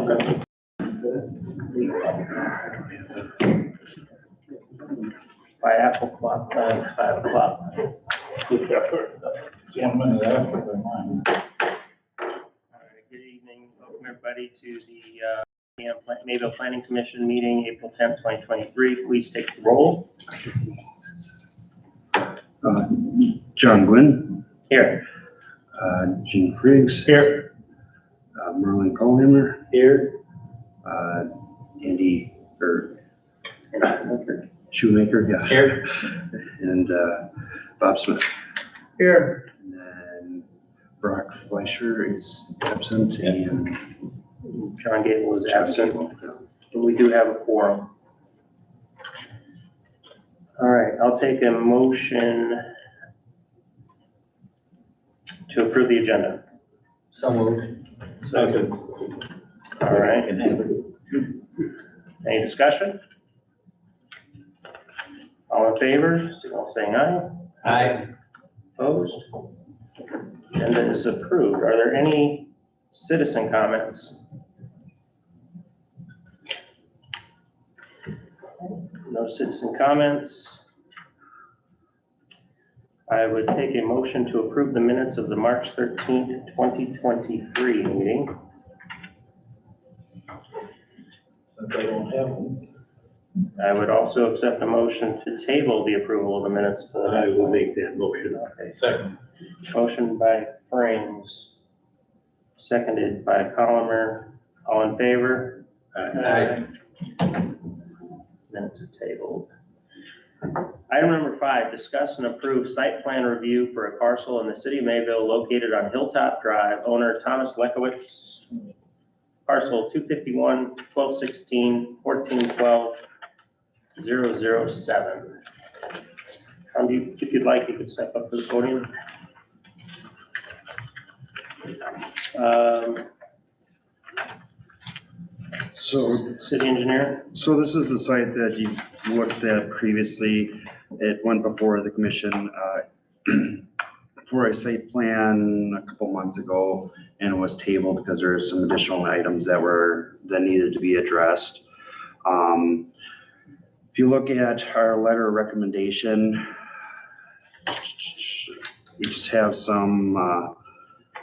Okay. By Apple clock, it's 5 o'clock. 1 minute after the mine. All right, good evening. Welcome everybody to the Mayville Planning Commission meeting, April 10th, 2023. Please take the roll. John Gwynn, Here. Gene Friggs, Here. Merlin Colhammer, Here. Andy Shoemaker, yeah. Here. And Bob Smith. Here. And then Brock Fleischer is absent and John Gable is John absent, Gable, but we do have a quorum. All right, I'll take a motion to approve the agenda. So moved. Second. All right, Can have it. any discussion? All in favor, signal saying aye. Aye. Opposed? Agenda is approved. Are there any citizen comments? No citizen comments. I would take a motion to approve the minutes of the March 13th, 2023 meeting. Since I don't have one. I would also accept a motion to table the approval of the minutes. I will make that motion. Okay. Second. Motion by Frings, seconded by Colomer. All in favor? Aye. Minutes are tabled. Item number 5, discuss and approve site plan review for a parcel in the city of Mayville located on Hilltop Drive, owner Thomas Lekowitz, parcel 251-1216-1412-007. If you'd like, you could step up to the podium. City engineer? So this is the site that you looked at previously. It went before the commission for a site plan a couple months ago and was tabled because there are some additional items that needed to be addressed. If you look at our letter of recommendation, we just have some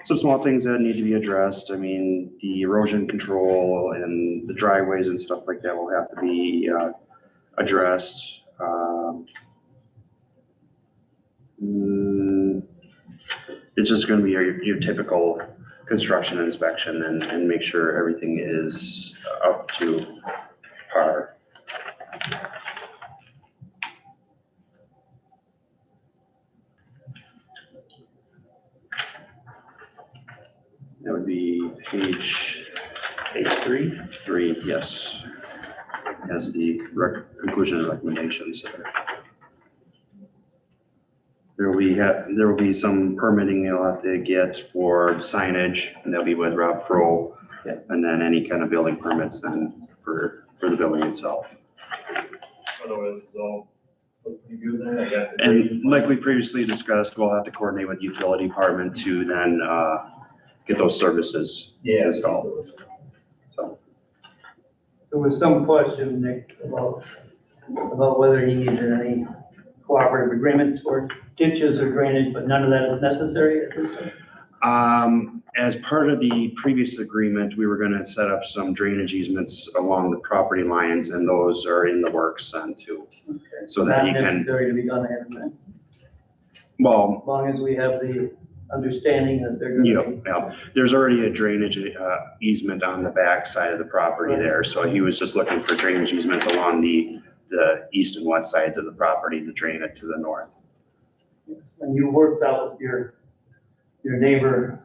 small things that need to be addressed. I mean, the erosion control and the driveways and stuff like that will have to be addressed. It's just going to be your typical construction inspection and make sure everything is up to par. That would be page 3, yes. Has the conclusion and recommendations there. There will be some permitting you'll have to get for signage, and that'll be with Rob Frohl. Yeah. And then any kind of building permits then for the building itself. Otherwise, so you do that, I got the. And like we previously discussed, we'll have to coordinate with the utility department to then get those services installed. So. There was some question, Nick, about whether he needed any cooperative agreements for ditches or drainage, but none of that is necessary at this time? As part of the previous agreement, we were gonna set up some drainage easements along the property lines, and those are in the works then too. Okay. So that you Not can, necessary to be done ahead of time, well, as long as we have the understanding that they're gonna be. yeah, there's already a drainage easement on the back side of the property there, so he was just looking for drainage easements along the east and west sides of the property to drain it to the north. And you worked out with your neighbor,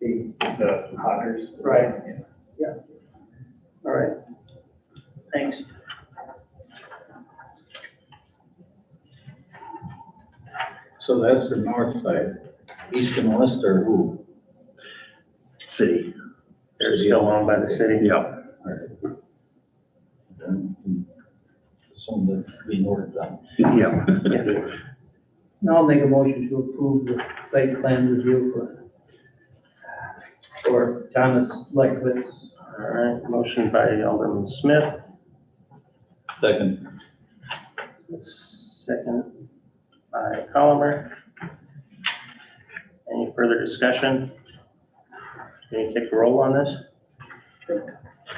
the Otters. right? Yeah. All right. Thanks. So that's the north side, east and west or who? City, They're still owned by the city. yeah. Some that be north down. Yeah. Now I'll make a motion to approve the site plan review for Thomas Lekowitz, All right, motion by Alderman Smith, Second. second by Colomer. Any further discussion? Can you take the roll on this?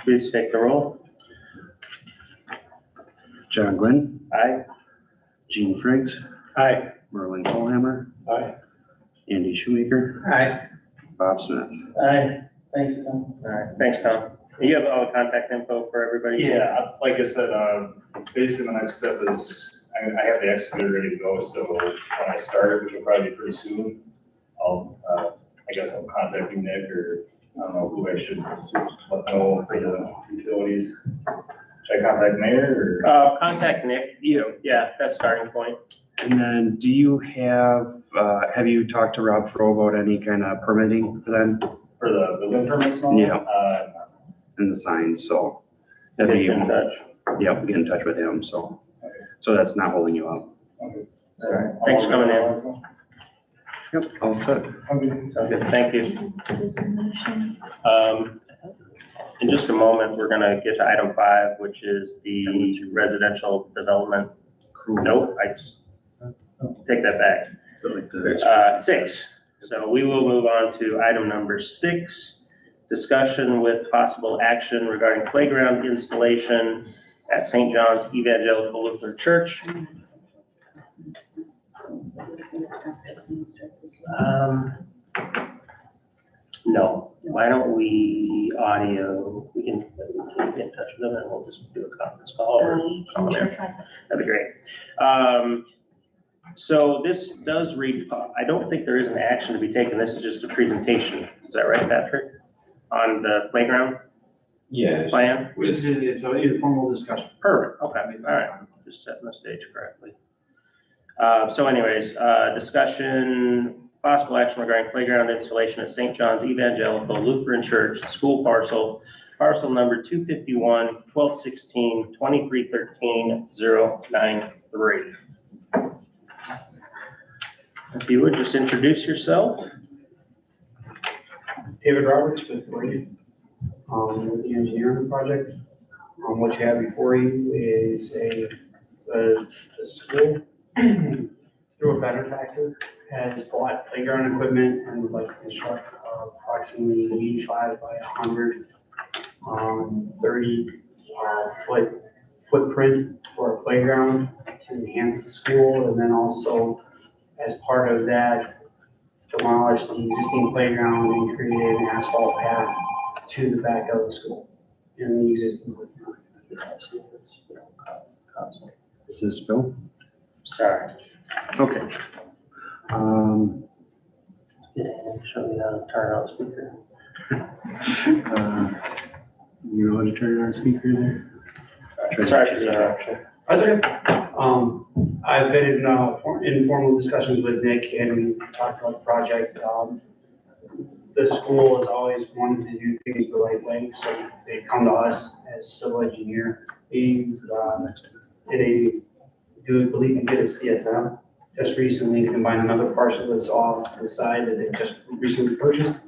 Please take the roll. John Glenn, Aye. Gene Friggs, Aye. Merlin Callhammer, Aye. Andy Shoemaker, Aye. Bob Smith. Aye. Thanks, Tom. All right, thanks, Tom. You have all the contact info for everybody? Yeah, like I said, basically the next step is, I have the excavator ready to go, so when I start, which will probably be pretty soon, I guess I'll contact you, Nick, or I don't know who I should let know for the utilities. Should I contact Mayor or? Contact Nick. Yeah, that's starting point. And then do you have you talked to Rob Fro about any kind of permitting for them For the building permits and all? Yeah. and the signs? So that'd Get be, in touch. yep, get in touch with him. So that's not holding you up. All right, thanks for coming in. Yep, all set. Sounds good, thank you. In just a moment, we're gonna get to item 5, which is the residential development. Nope, I just, take that back. 6, so we will move on to item number 6, discussion with possible action regarding playground installation at St. John's Evangelical Lutheran Church. No, why don't we audio, we can get in touch with them and we'll just do a conference call or call them in. That'd be great. So this does read, I don't think there is an action to be taken. This is just a presentation. Is that right, Patrick? On the playground Yeah. plan? It's an informal discussion. Perfect, okay, all right, just setting the stage correctly. So anyways, discussion, possible action regarding playground installation at St. John's Evangelical Lutheran Church, school parcel number 251-1216-2313-093. If you would just introduce yourself. David Roberts with Brady, with the engineering project. What you have before you is a school through a benefactor has bought playground equipment and would like to construct approximately 85 by 100, 30 foot footprint for a playground to enhance the school, and then also as part of that, demolish the existing playground and create an asphalt path to the back of the school in the existing playground. Is this Bill? Sorry. Okay. Yeah, show me how to turn on speaker. You know how to turn on speaker there? Sorry for the interruption. That's okay. I've been in informal discussions with Nick and we talked about the project. The school has always wanted to do things the right way, so they come to us as civil engineer. He do believe he did a CSM just recently to combine another parcel that's off the side that they just recently purchased.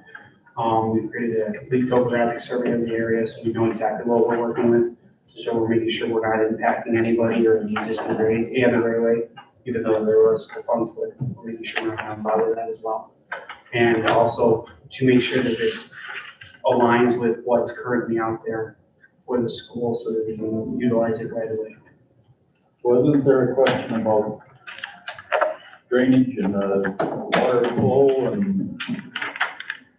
We created a complete topographic survey of the area, so we know exactly what we're working with. So we're making sure we're not impacting anybody or the existing grades and the railway, even though there was a conflict, we're making sure we're not gonna bother that as well. And also to make sure that this aligns with what's currently out there for the school so that we can utilize it right away. Wasn't there a question about drainage and water flow and?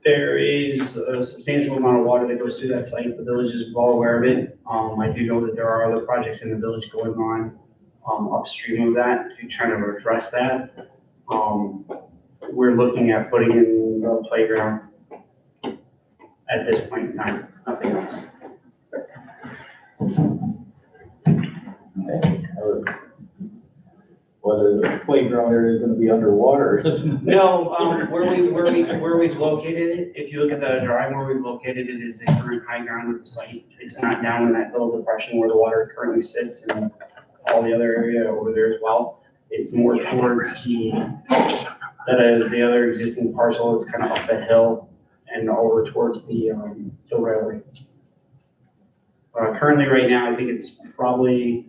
There is a substantial amount of water that goes through that site. The village is well aware of it. I do know that there are other projects in the village going on upstream of that to try to address that. We're looking at putting in the playground at this point in time, nothing else. Whether the playground area is gonna be underwater, isn't it? No, where we've located it, if you look at the drawing where we've located it is the current high ground of the site. It's not down in that little depression where the water currently sits and all the other area over there as well. It's more towards the other existing parcel. It's kind of up the hill and over towards the railway. Currently, right now, I think it's probably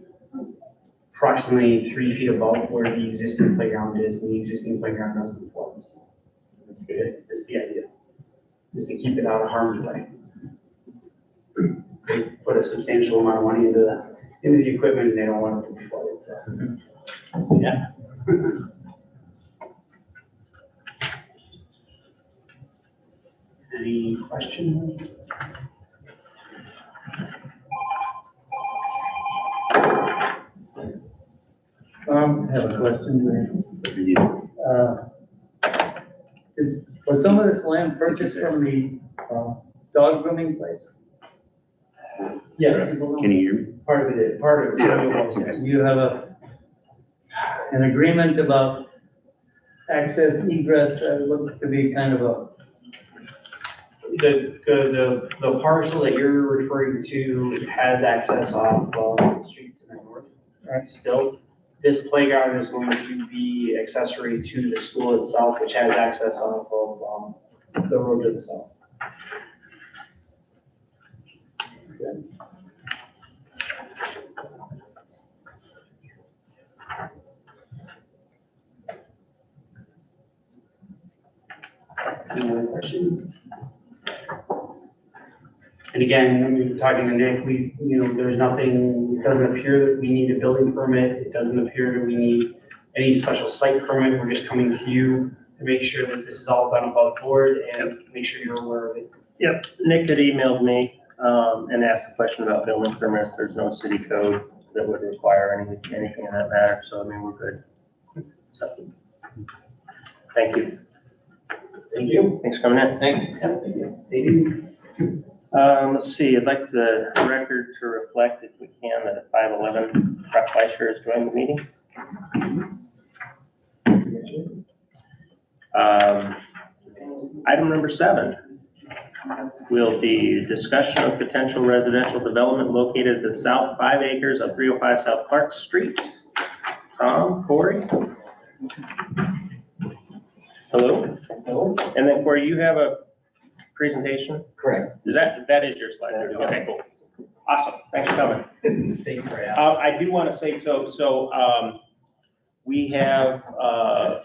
approximately 3 feet above where the existing playground is, and the existing playground doesn't flood. That's the idea, is to keep it out of harm's way. They put a substantial amount of money into the equipment, and they don't want it to be flooded, so. Yeah. Any questions? I have a question there. Was some of this land purchased from the, dog grooming place? Yes, Can you hear me? part of it. Do you have an agreement about access egress, looks to be kind of a, The parcel that you're referring to has access off the streets in the north. Right. Still, this playground is going to be accessory to the school itself, which has access off of, the road to the south. Any other questions? And again, when we were talking to Nick, there's nothing, it doesn't appear that we need a building permit. It doesn't appear that we need any special site permit. We're just coming to you to make sure that this is all done above board and make sure you're aware of it. Yep, Nick had emailed me, and asked a question about building permits. There's no city code that would require anything in that matter, so I mean, we're good. So, thank you. Thank you. Thanks for coming in. Thank you. Let's see, I'd like the record to reflect, if we can, that 511 Brock Fleischer has joined the meeting. Item number 7 will be discussion of potential residential development located at the south 5 acres of 305 South Clark Street. Tom, Corey? Hello? And then Corey, you have a presentation? Correct. That is your slide? That is Okay, cool. Awesome, thanks for coming. Thanks for asking. I do want to say, so we have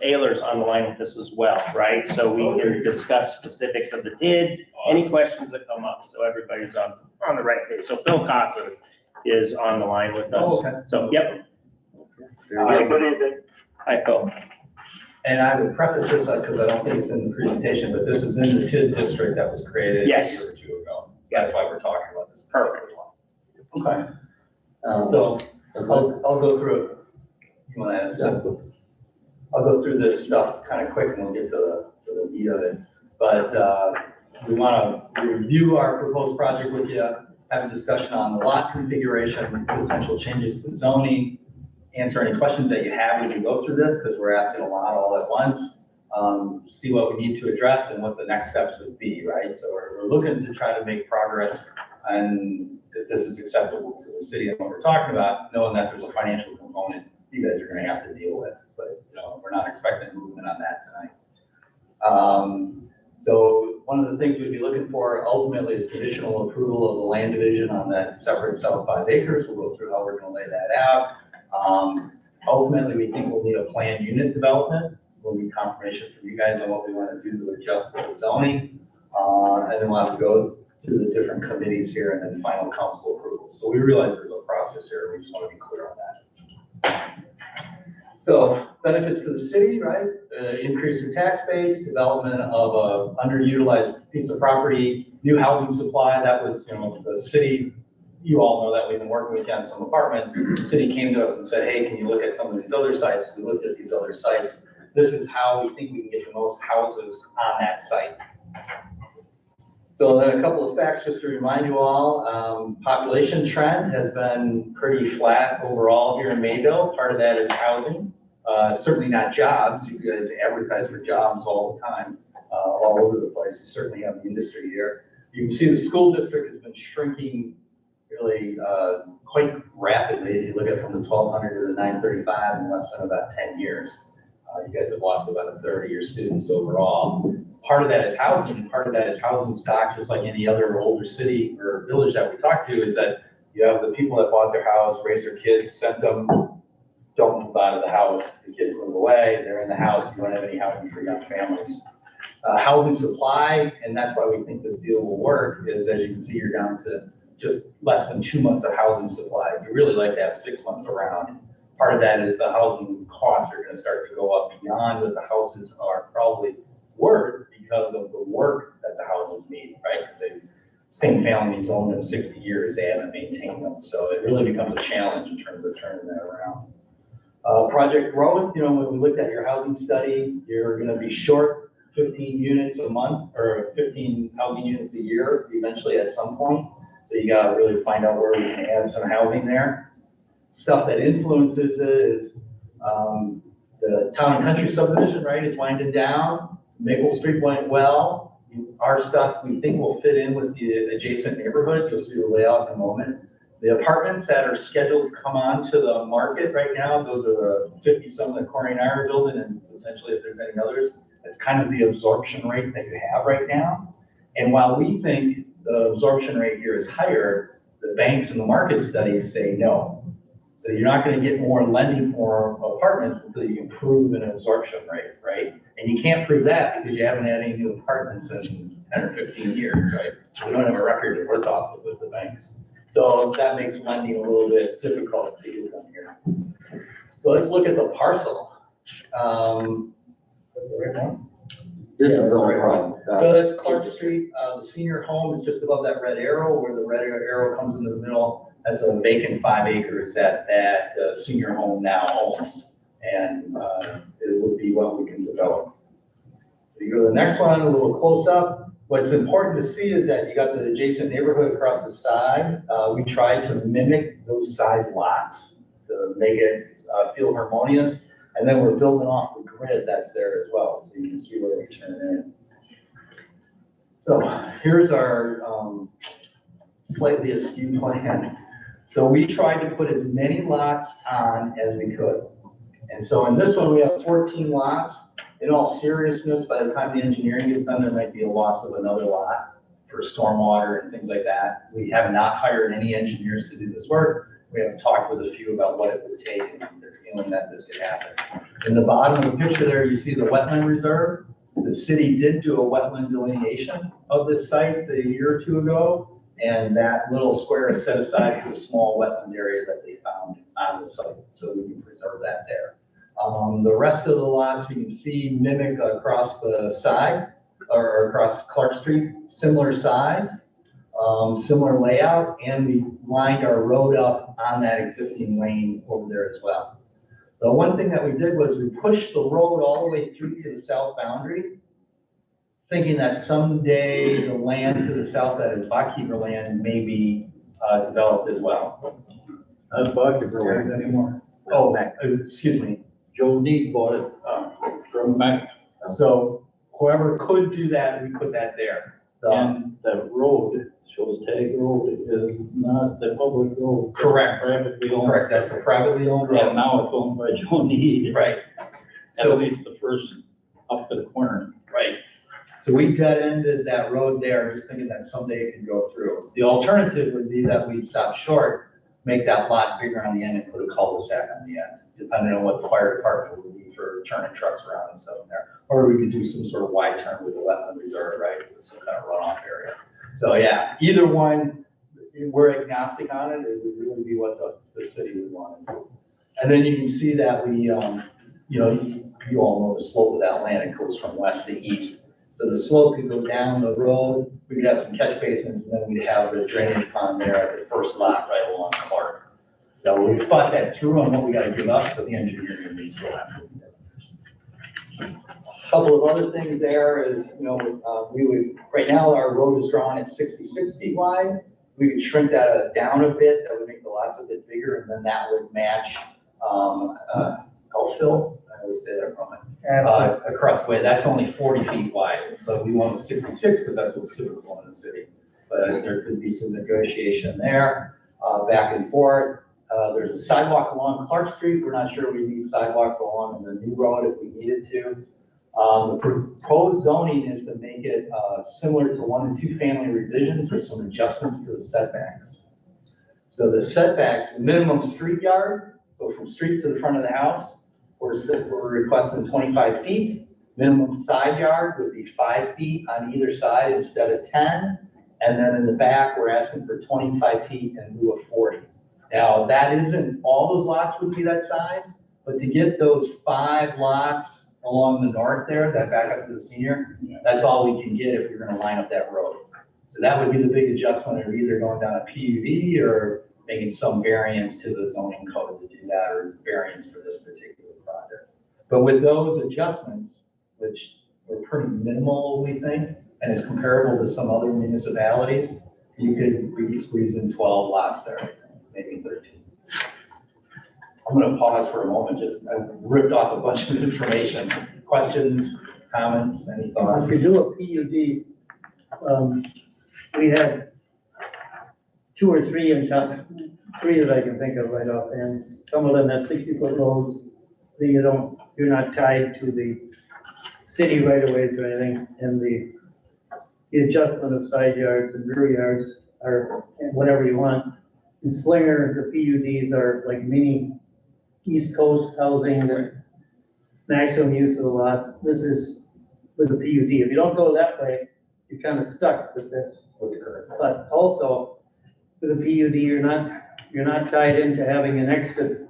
Ehlers on the line with us as well, right? So we can discuss specifics of the TID, any questions that come up, so everybody's on the right page. So Phil Cosson is on the line with us. Oh, okay. So, yep. Good evening. Hi, Phil. And I would preface this, because I don't think it's in the presentation, but this is in the TID district that was created a Yes. year or two ago. That's why we're talking about this. Perfect. Okay. so, I'll go through it. You want to add something? I'll go through this stuff kind of quick and we'll get to the meat of it. But we want to review our proposed project with you, have a discussion on the lot configuration, potential changes to zoning, answer any questions that you have as we go through this, because we're asking a lot all at once. See what we need to address and what the next steps would be, right? So we're looking to try to make progress, and if this is acceptable to the city and what we're talking about, knowing that there's a financial component you guys are gonna have to deal with, but we're not expecting movement on that tonight. So one of the things we'd be looking for ultimately is conditional approval of the land division on that separate south 5 acres. We'll go through how we're gonna lay that out. Ultimately, we think we'll need a planned unit development. We'll need confirmation from you guys on what we want to do to adjust the zoning. And then we'll have to go through the different committees here and then final council approval. So we realize there's a process here. We just want to be clear on that. So benefits to the city, right? Increase in tax base, development of a underutilized piece of property, new housing supply. That was, the city. You all know that we've been working with you on some apartments. The city came to us and said, hey, can you look at some of these other sites? We looked at these other sites. This is how we think we can get the most houses on that site. So then a couple of facts just to remind you all. Population trend has been pretty flat overall here in Mayville. Part of that is housing. Certainly not jobs. You guys advertise for jobs all the time, all over the place. You certainly have the industry here. You can see the school district has been shrinking really quite rapidly. If you look at from the 1,200 to the 935 in less than about 10 years. You guys have lost about a third of your students overall. Part of that is housing, and part of that is housing stock, just like any other older city or village that we talk to, is that You have the people that bought their house, raised their kids, sent them, don't move out of the house, the kids move away, they're in the house, you don't have any housing for young families. Housing supply, and that's why we think this deal will work, is as you can see, you're down to just less than 2 months of housing supply. You really like to have 6 months around. Part of that is the housing costs are gonna start to go up beyond what the houses are probably worth because of the work that the houses need, right? Because same families own them 60 years, they haven't maintained them. So it really becomes a challenge in terms of turning that around. Project growth, when we looked at your housing study, you're gonna be short 15 units a month or 15 housing units a year eventually at some point. So you gotta really find out where we can add some housing there. Stuff that influences it is the Town and Country subdivision, right, is winding down. Maple Street went well. Our stuff, we think, will fit in with the adjacent neighborhood. You'll see the layout in a moment. The apartments that are scheduled to come onto the market right now, those are the 50-some that Corey and I are building, and potentially if there's any others, that's kind of the absorption rate that you have right now. And while we think the absorption rate here is higher, the banks and the market studies say no. So you're not gonna get more lending for apartments until you can prove an absorption rate, right? And you can't prove that because you haven't had any new apartments in 10 or 15 years, right? So we don't have a record to work off with the banks. So that makes lending a little bit difficult to do down here. So let's look at the parcel. This Yeah, is all right. right. So that's Clark Street. The senior home is just above that red arrow, where the red arrow comes into the middle. That's a vacant 5 acres that senior home now owns. And it would be what we can develop. So you go to the next one, a little close up. What's important to see is that you got the adjacent neighborhood across the side. We tried to mimic those size lots to make it feel harmonious. And then we're building off the grid that's there as well, so you can see where we turn in. So here's our slightly askew plan. So we tried to put as many lots on as we could. And so in this one, we have 14 lots. In all seriousness, by the time the engineering gets done, there might be a loss of another lot for stormwater and things like that. We have not hired any engineers to do this work. We have talked with a few about what it would take, and they're feeling that this could happen. In the bottom of the picture there, you see the wetland reserve. The city did do a wetland delineation of this site a year or two ago, and that little square is set aside for a small wetland area that they found on the site, so we can preserve that there. The rest of the lots you can see mimic across the side or across Clark Street, similar size. Similar layout, and we lined our road up on that existing lane over there as well. The one thing that we did was we pushed the road all the way through to the south boundary, thinking that someday the land to the south that is Bachkeeper land may be developed as well. Not Bachkeeper land anymore. Oh, excuse me. Joe Need bought it from Mac. So whoever could do that, we put that there. And that road, shows Tag Road, is not the public road. Correct. Privately owned. Correct, that's a privately owned Yeah, road. now it's owned by Joe Need. Right. At So least the first up to the corner. Right. So we dead-ended that road there, just thinking that someday it could go through. The alternative would be that we'd stop short, make that lot bigger on the end and put a cul-de-sac on the end, depending on what the fire department would need for turning trucks around and stuff in there. Or we could do some sort of wide turn with a wetland reserve, right, with some kind of runoff area. So yeah, either one, we're agnostic on it. It would really be what the city would want to do. And then you can see that we, you all know the slope of that land, it goes from west to east. So the slope could go down the road, we could have some catch basins, and then we'd have the drainage pond there at the first lot right along Clark. So we thought that through on what we gotta give up, but the engineering needs still have to be done. Couple of other things there is, we would, right now our road is drawn at 66 feet wide. We could shrink that down a bit, that would make the lots a bit bigger, and then that would match, Gulfville, I always say that wrong. Across the way, that's only 40 feet wide, but we want 66 because that's what's typical in the city. But there could be some negotiation there, back and forth. There's a sidewalk along Clark Street. We're not sure we need sidewalks along the new road if we needed to. The proposed zoning is to make it similar to 1 and 2 family revisions with some adjustments to the setbacks. So the setbacks, minimum street yard, so from street to the front of the house, we're requesting 25 feet. Minimum side yard would be 5 feet on either side instead of 10. And then in the back, we're asking for 25 feet in lieu of 40. Now, that isn't, all those lots would be that size, but to get those 5 lots along the north there, that back up to the senior, that's all we can get if you're gonna line up that road. So that would be the big adjustment of either going down a PUD or making some variance to the zoning code to do that, or variance for this particular project. But with those adjustments, which were pretty minimal, we think, and is comparable to some other municipalities, we could squeeze in 12 lots there, maybe 13. I'm gonna pause for a moment, I ripped off a bunch of information. Questions, comments, any thoughts? If you do a PUD, we had 2 or 3 in town, 3 that I can think of right off, and some of them have 60-foot roads. You're not tied to the city right of ways or anything, and the adjustment of side yards and rear yards are whatever you want. In Slinger, the PUDs are like mini East Coast housing, the maximum use of the lots. This is with a PUD. If you don't go that way, you're kind of stuck with this. But also, with a PUD, you're not tied into having an exit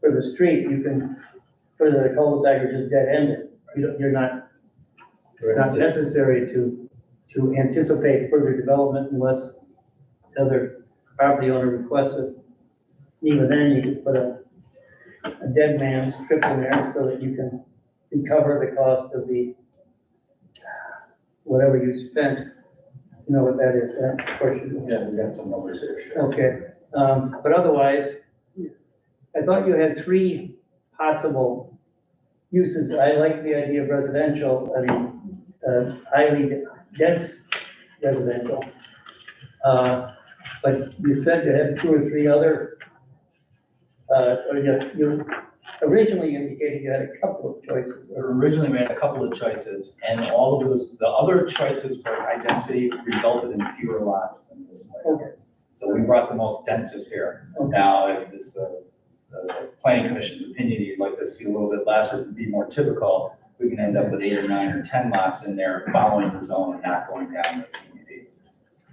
for the street. You can, for the cul-de-sac, you're just dead-ended. It's not necessary to anticipate further development unless the other property owner requests it. Even then, you could put a dead man's strip in there so that you can recover the cost of the, whatever you spent. You know what that is, right? Of course you do. Yeah, we got some numbers here. Sure. Okay, but otherwise, I thought you had 3 possible uses. I like the idea of residential, highly dense residential. But you said you had 2 or 3 other, or you originally indicated you had a couple of choices. Originally, we had a couple of choices, and all of those, the other choices for high density resulted in fewer lots than this one. Okay. So we brought the most densest here. Okay. Now, if it's the planning commission's opinion, you'd like to see a little bit less or to be more typical, we can end up with 8 or 9 or 10 lots in there following the zone and not going down the community.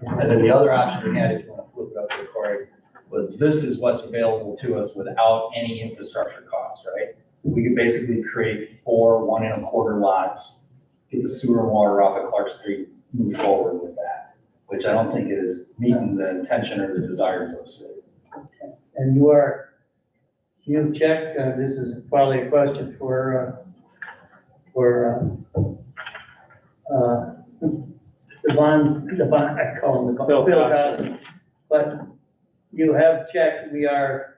And then the other option we had, if you want to flip it up to Corey, was this is what's available to us without any infrastructure costs, right? We could basically create 4 1 1/4 lots, get the sewer and water off of Clark Street, move forward with that, which I don't think is meeting the intention or the desires of the city. And you've checked, this is probably a question for the bond, I call him the Bill Bill Dawson. Dawson. But you have checked, we are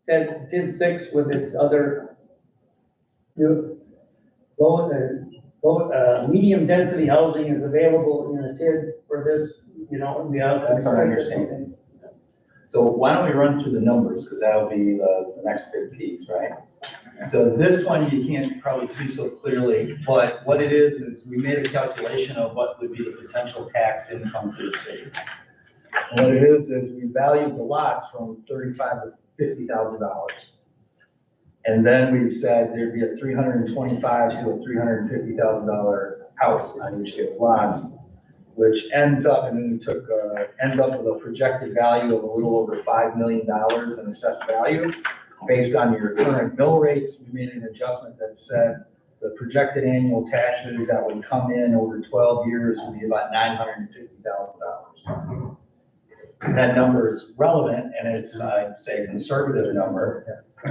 10-6 with its other medium density housing is available in a TID for this, we have. That's our understanding. So why don't we run through the numbers, because that'll be the next big piece, right? So this one you can't probably see so clearly, but what it is we made a calculation of what would be the potential tax income to the city. And what it is we valued the lots from $35,000 to $50,000. And then we said there'd be a $325,000 to a $350,000 house on each of those lots, which ends up, and then we took, ends up with a projected value of a little over $5 million in assessed value. Based on your current mill rates, we made an adjustment that said the projected annual taxes that would come in over 12 years would be about $950,000. That number is relevant, and it's, I'd say, a conservative number.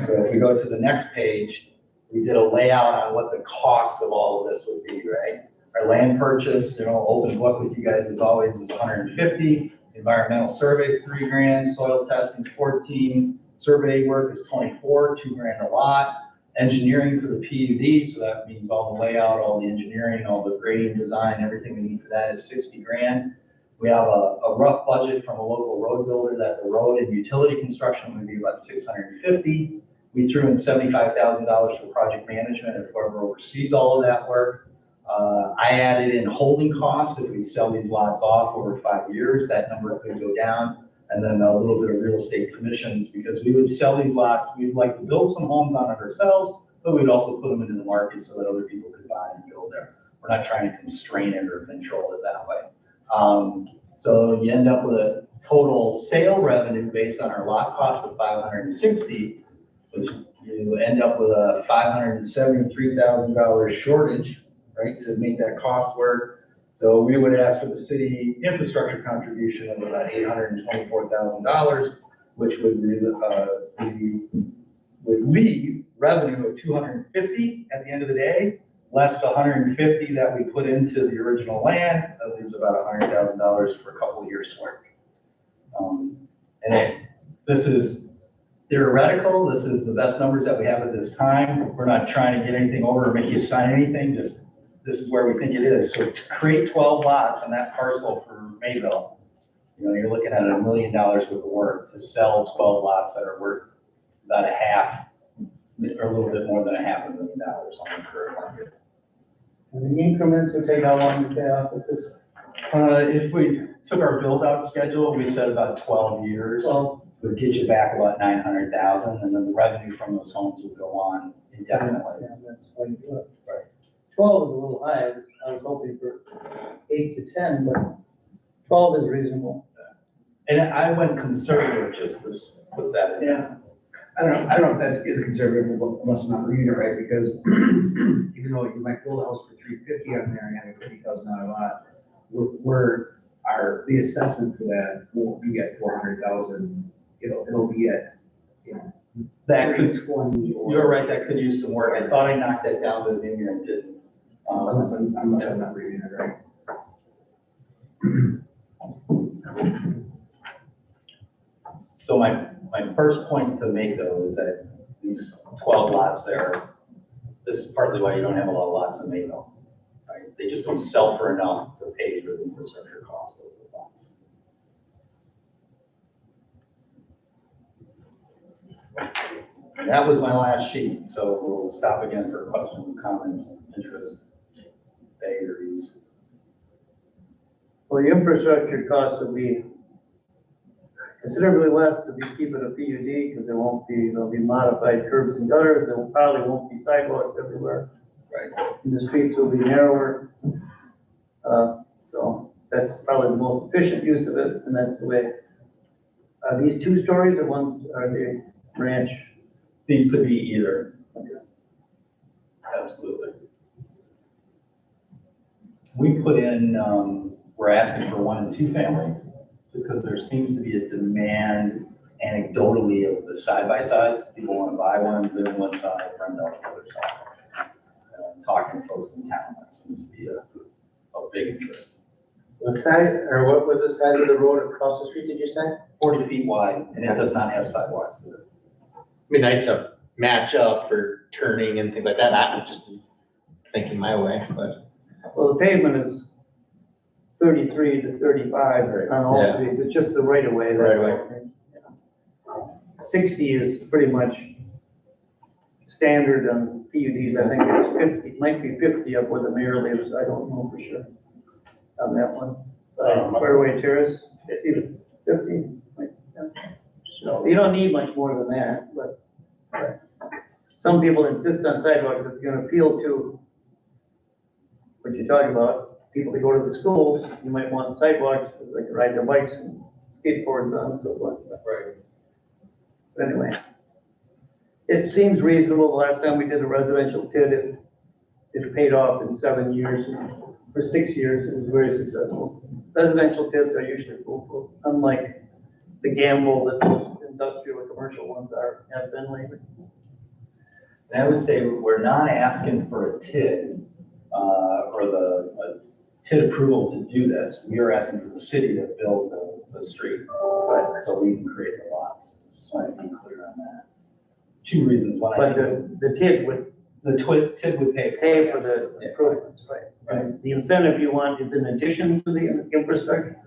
So if we go to the next page, we did a layout on what the cost of all of this would be, right? Our land purchase, open book with you guys as always is 150. Environmental surveys, $3,000. Soil testing is 14. Survey work is 24, $2,000 a lot. Engineering for the PUD, so that means all the layout, all the engineering, all the grading design, everything we need for that is $60,000. We have a rough budget from a local road builder that the road and utility construction would be about $650. We threw in $75,000 for project management and whoever oversees all of that work. I added in holding costs. If we sell these lots off over 5 years, that number could go down. and then a little bit of real estate commissions, because we would sell these lots, we'd like to build some homes on it ourselves, but we'd also put them into the market so that other people could buy and build there. We're not trying to constrain it or control it that way. So you end up with a total sale revenue based on our lot cost of 560, which you end up with a $573,000 shortage, right, to make that cost work. So we would ask for the city infrastructure contribution of about $824,000, which would leave revenue of 250 at the end of the day, less 150 that we put into the original land. That leaves about $100,000 for a couple of years' work. This is theoretical. This is the best numbers that we have at this time. We're not trying to get anything over or make you sign anything. Just this is where we think it is. So to create 12 lots on that parcel for Mayville, you're looking at $1 million worth of work to sell 12 lots that are worth about a half, or a little bit more than $500,000 on the current market. And the increments would take how long to pay off with this? If we took our build-out schedule, we said about 12 years. Well, Would get you back about 900,000, and then the revenue from those homes would go on indefinitely. yeah, that's why you do it. Right. 12 is a little high. I was hoping for 8 to 10, but 12 is reasonable. And I went conservative just to put that in. Yeah. I don't know if that is conservative, but must not read it right, because even though you might build a house for 350 on there and have a $50,000 lot, the assessment for that won't be at 400,000. It'll be at, That could, 320 or. you're right, that could use some work. I thought I knocked that down, but maybe I didn't. Unless I'm not reading it right. So my first point to make though is that these 12 lots there, this is partly why you don't have a lot of lots in Mayville, right? They just don't sell for enough to pay for the infrastructure costs of those lots. And that was my last sheet, so we'll stop again for questions, comments, interest, vagaries. Well, the infrastructure costs will be considerably less if you keep it a PUD, because there'll be modified curbs and gutters. There probably won't be sidewalks everywhere. Right. And the streets will be narrower. So that's probably the most efficient use of it, and that's the way. Are these 2 stories or are they ranch? These could be either. Absolutely. We put in, we're asking for 1 and 2 families, just because there seems to be a demand anecdotally of the side-by-sides. People want to buy one, live on one side, rent out the other side. Talking to folks in town, that seems to be a big interest. What side, or what was the size of the road across the street, did you say? 40 feet wide, and it does not have sidewalks. Be nice to match up for turning and things like that. I'm just thinking my way, but. Well, the pavement is 33 to 35 on all Yeah. streets. It's just the right of way. Right of way. 60 is pretty much standard on PUDs. I think it's 50, might be 50 up where the mayor lives. I don't know for sure on that one. Fairway Terrace, 50 to 50. So you don't need much more than that, but some people insist on sidewalks. If you're gonna appeal to what you're talking about, people that go to the schools, you might want sidewalks, so they can ride their bikes and skateboards on and so forth. Right. But anyway, it seems reasonable. The last time we did a residential TID, it paid off in 7 years. For 6 years, it was very successful. Residential TIDs are usually foolproof, unlike the gamble that most industrial or commercial ones have been lately. And I would say we're not asking for a TID, or a TID approval to do this. We are asking for the city to build the street, right, so we can create the lots. Just want to be clear on that. 2 reasons. One, I But think the TID would the TID would pay pay for the improvements, right? Right. The incentive you want is in addition to the infrastructure?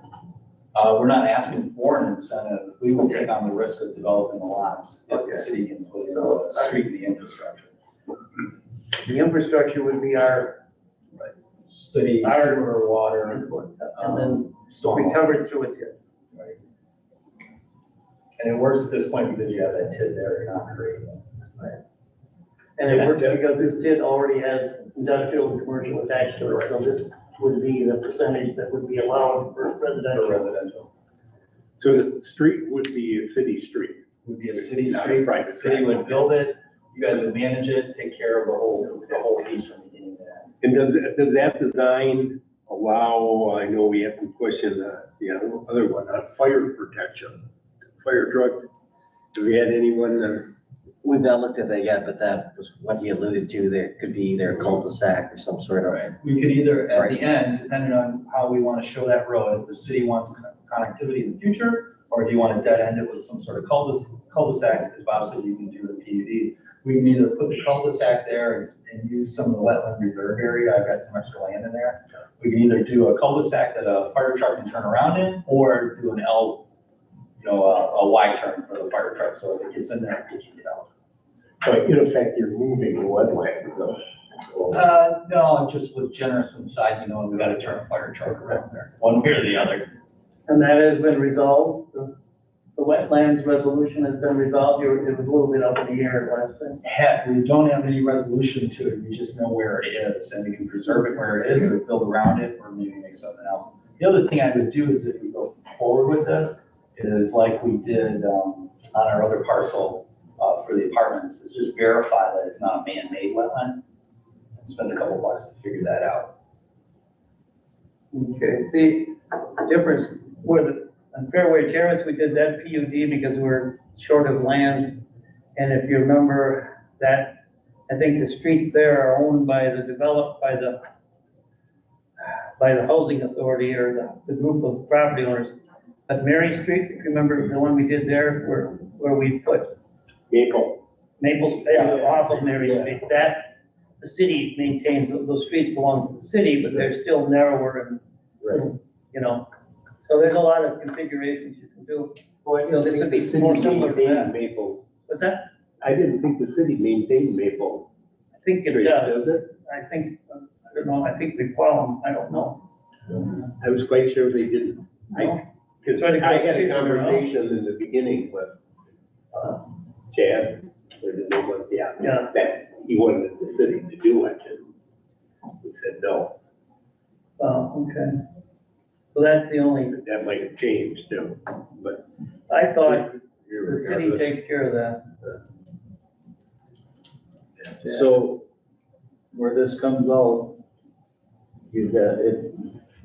We're not asking for an incentive. We will take on the risk of developing the lots if the Okay. city can put in the street and the infrastructure. The infrastructure would be our City, Our- sewer, water, input, and then we stormwater. covered through a TID. Right. And it works at this point because you have that TID there, you're not creating it. And it works because this TID already has industrial and commercial attached to it, so this would be the percentage that would be allowed for For residential. residential. So the street would be a city street. Would be a city Not a street, private the city drive. would build it, you guys would manage it, take care of the whole piece from beginning to end. And does that design allow, I know we had some question, the other one, on fire protection, fire trucks? Do we had anyone, We've not looked at that yet, but that was what you alluded to. There could be either a cul-de-sac or some sort of. We could either, at the end, depending on how we want to show that road, if the city wants connectivity in the future, or if you want to dead end it with some sort of cul-de-sac, as Bob said, you can do the PUD. We can either put the cul-de-sac there and use some of the wetland reserve area. I've got some extra land in there. We can either do a cul-de-sac that a fire truck can turn around in, or do an L, a Y turn for the fire truck, so if it gets in there, it can get out. so in effect, you're moving the wetland, so. No, it just was generous in size, and we gotta turn a fire truck around there, one way or the other. And that has been resolved, the wetlands resolution has been resolved, it was a little bit up in the air last time. We don't have any resolution to it, we just know where it is, and we can preserve it where it is, or build around it, or maybe make something else. The other thing I would do is if we go forward with this, is like we did, on our other parcel, for the apartments, is just verify that it's not a man-made wetland, and spend a couple bucks to figure that out. Okay, see, the difference, on Fairway Terrace, we did that PUD because we're short of land. And if you remember that, I think the streets there are owned by the housing authority or the group of property owners. But Mary Street, if you remember the one we did there, where we put Maple, off of Mary Street, that, the city maintains, those streets belong to the city, but they're still narrower and, so there's a lot of configurations you can do. This would be more similar to that. Maple. What's that? I didn't think the city maintained Maple I think it Street, does. does it? I think, I don't know, I think we follow them, I don't know. I was quite sure they didn't. Because Try to I go had a figure it out. conversation in the beginning with Chad, or the name was, Yeah. that he wanted the city to do it, and he said no. Oh, okay. So that's the only, That might have changed too, but. I thought the city takes care of that. So where this comes out, you've got it,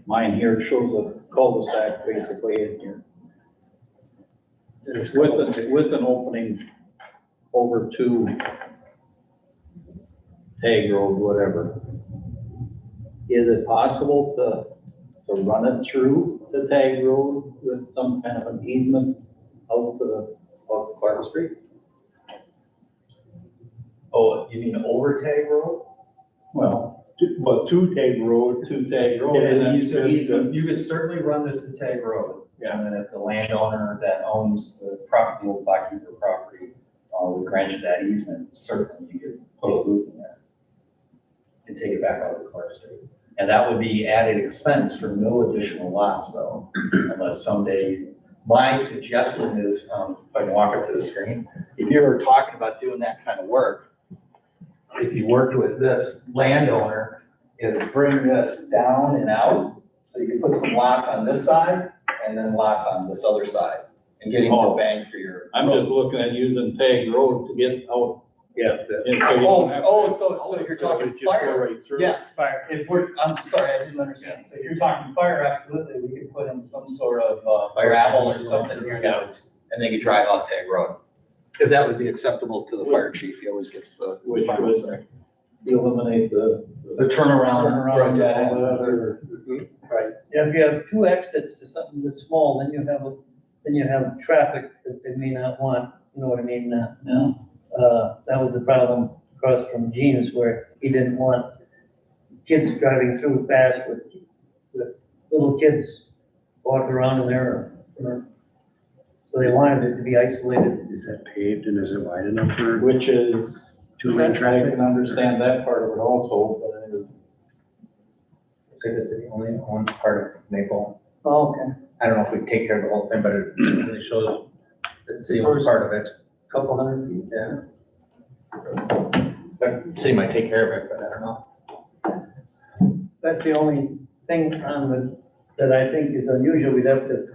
mine here shows a cul-de-sac basically in here. With an opening over to Tag Road, whatever. Is it possible to run it through the Tag Road with some kind of an easement out to Clark Street? Oh, you mean over Tag Road? Well, But to Tag Road, to Tag Road, Yeah, and then You could certainly run this to Tag Road. Yeah. And then if the landowner that owns the property, will buy your property, would grant you that easement, certainly you could put a loop in there. And take it back out to Clark Street. And that would be added expense for no additional lots though, unless someday, my suggestion is, if I can walk up to the screen, if you were talking about doing that kind of work, if you worked with this landowner, is bring this down and out, so you can put some lots on this side and then lots on this other side, and getting more bang for your. I'm just looking at using Tag Road to get out. yeah. And so you don't have to- So you're talking Just go fire? right through. Yes, Fire. if we're, I'm sorry, I didn't understand. So if you're talking fire, absolutely, we could put in some sort of, gravel or something here, and they could drive out Tag Road. If that would be acceptable to the fire chief, he always gets the. Which would eliminate the. The turnaround. Turnaround and Right, all that other. Right. Yeah, if you have two exits to something this small, then you have traffic that they may not want, you know what I mean? Yeah. That was the problem across from Gene's where he didn't want kids driving through fast with little kids walking around in there. So they wanted it to be isolated. Is that paved and is it wide enough for Which is, two-lane I traffic? can understand that part of it also, but So this is the only one part of Maple. Oh, okay. I don't know if we take care of the whole thing, but it really shows The city was part of it. couple hundred feet. Yeah. The city might take care of it, but I don't know. That's the only thing on that I think is unusual. We'd have to,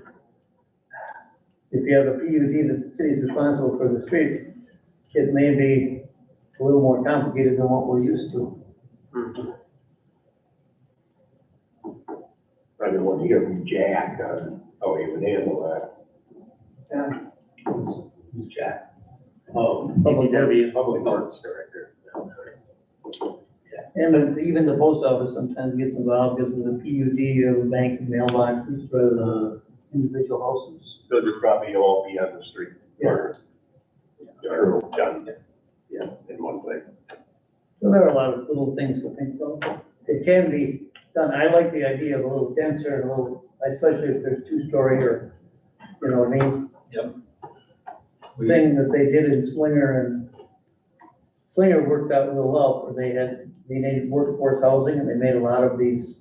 if you have a PUD that the city's responsible for the streets, it may be a little more complicated than what we're used to. I don't want to hear from Jack on how he would handle that. Who's Jack? DPW. Public Works Director. And even the post office sometimes gets involved because with a PUD, you have a bank and mailboxes rather than individual houses. Those would probably all be on the street. Yeah. Or done, in one place. So there are a lot of little things to think about. It can be done. I like the idea of a little denser and a little, especially if there's two-story or, you know what I mean? Thing that they did in Slinger, and Slinger worked out real well, where they needed workforce housing, and they made a lot of these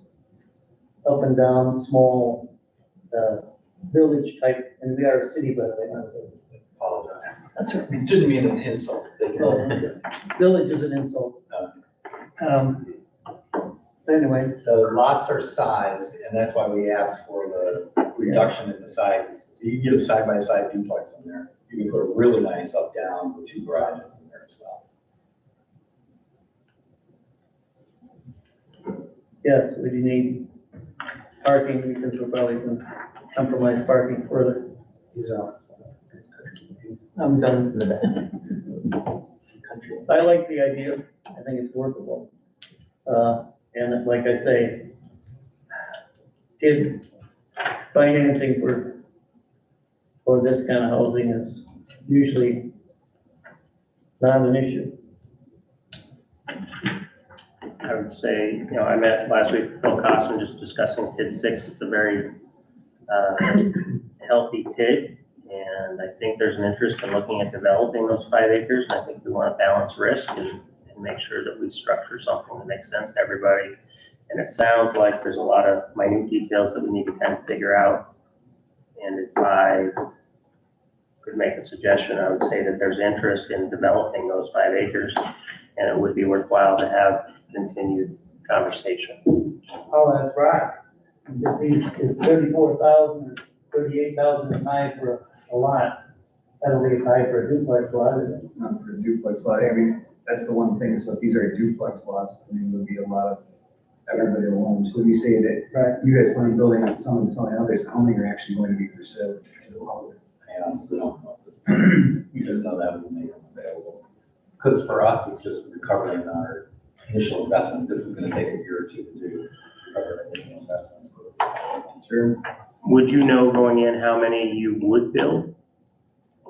up and down, small, village type, and we are a city, by the way, not a village. Apologize. That's right. Didn't mean an insult. Village is an insult. Anyway, The lots are sized, and that's why we asked for the reduction in the side. You can get a side-by-side duplex in there. You can put a really nice up-down with 2 garages in there as well. yes, we need parking, because we're probably going to compromise parking further. I'm done. I like the idea. I think it's workable. And like I say, financing for this kind of housing is usually not an issue. I would say, you know, I met last week with Phil Costin just discussing TID 6. It's a very healthy TID, and I think there's an interest in looking at developing those 5 acres. And I think we want to balance risk and make sure that we structure something that makes sense to everybody. And it sounds like there's a lot of minute details that we need to kind of figure out. And if I could make a suggestion, I would say that there's interest in developing those 5 acres, and it would be worthwhile to have continued conversation. Oh, that's right. If these, if 34,000 or 38,000 is high for a lot, that'll be high for a duplex lot, isn't it? Not for a duplex lot, I mean, that's the one thing, so if these are duplex lots, I mean, there'll be a lot of everybody alone. So when you say that Right. you guys plan on building on some and selling others, how many are actually going to be for sale to the public? I honestly don't know. You just know that will make them available. Because for us, it's just recovering our initial investment. This is gonna take a year or 2 to do, recover our initial investments. Sure. Would you know going in how many you would build?